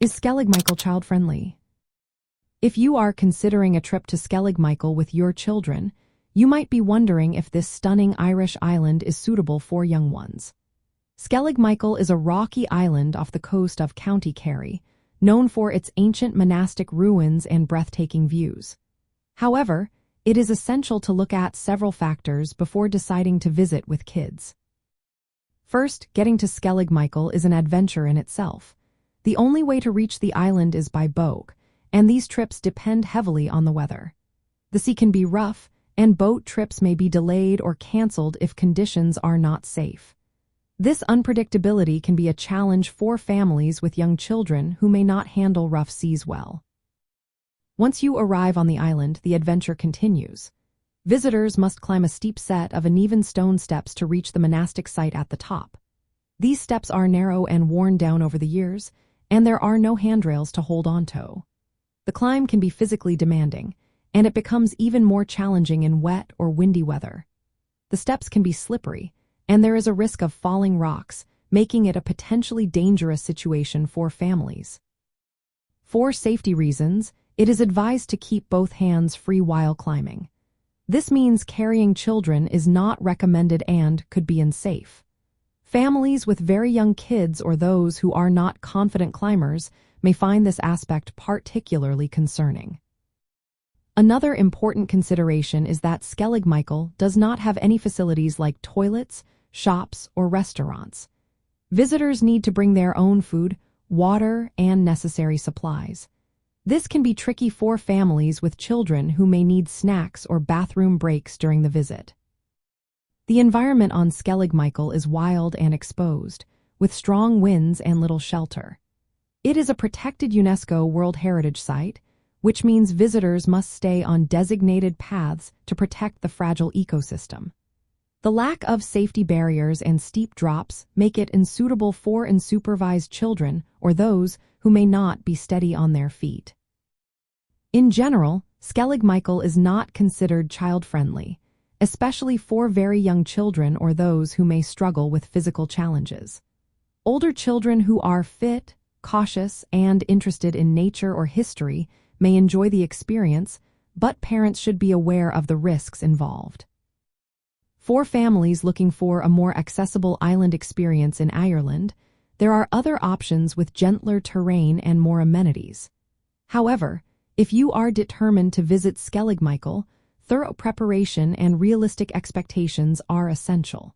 Is Skellig Michael child-friendly? If you are considering a trip to Skellig Michael with your children, you might be wondering if this stunning Irish island is suitable for young ones. Skellig Michael is a rocky island off the coast of County Kerry, known for its ancient monastic ruins and breathtaking views. However, it is essential to look at several factors before deciding to visit with kids. First, getting to Skellig Michael is an adventure in itself. The only way to reach the island is by boat, and these trips depend heavily on the weather. The sea can be rough, and boat trips may be delayed or canceled if conditions are not safe. This unpredictability can be a challenge for families with young children who may not handle rough seas well. Once you arrive on the island, the adventure continues. Visitors must climb a steep set of uneven stone steps to reach the monastic site at the top. These steps are narrow and worn down over the years, and there are no handrails to hold onto. The climb can be physically demanding, and it becomes even more challenging in wet or windy weather. The steps can be slippery, and there is a risk of falling rocks, making it a potentially dangerous situation for families. For safety reasons, it is advised to keep both hands free while climbing. This means carrying children is not recommended and could be unsafe. Families with very young kids or those who are not confident climbers may find this aspect particularly concerning. Another important consideration is that Skellig Michael does not have any facilities like toilets, shops, or restaurants. Visitors need to bring their own food, water, and necessary supplies. This can be tricky for families with children who may need snacks or bathroom breaks during the visit. The environment on Skellig Michael is wild and exposed, with strong winds and little shelter. It is a protected UNESCO World Heritage Site, which means visitors must stay on designated paths to protect the fragile ecosystem. The lack of safety barriers and steep drops make it unsuitable for unsupervised children or those who may not be steady on their feet. In general, Skellig Michael is not considered child-friendly, especially for very young children or those who may struggle with physical challenges. Older children who are fit, cautious, and interested in nature or history may enjoy the experience, but parents should be aware of the risks involved. For families looking for a more accessible island experience in Ireland, there are other options with gentler terrain and more amenities. However, if you are determined to visit Skellig Michael, thorough preparation and realistic expectations are essential.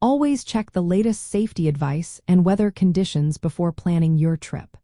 Always check the latest safety advice and weather conditions before planning your trip.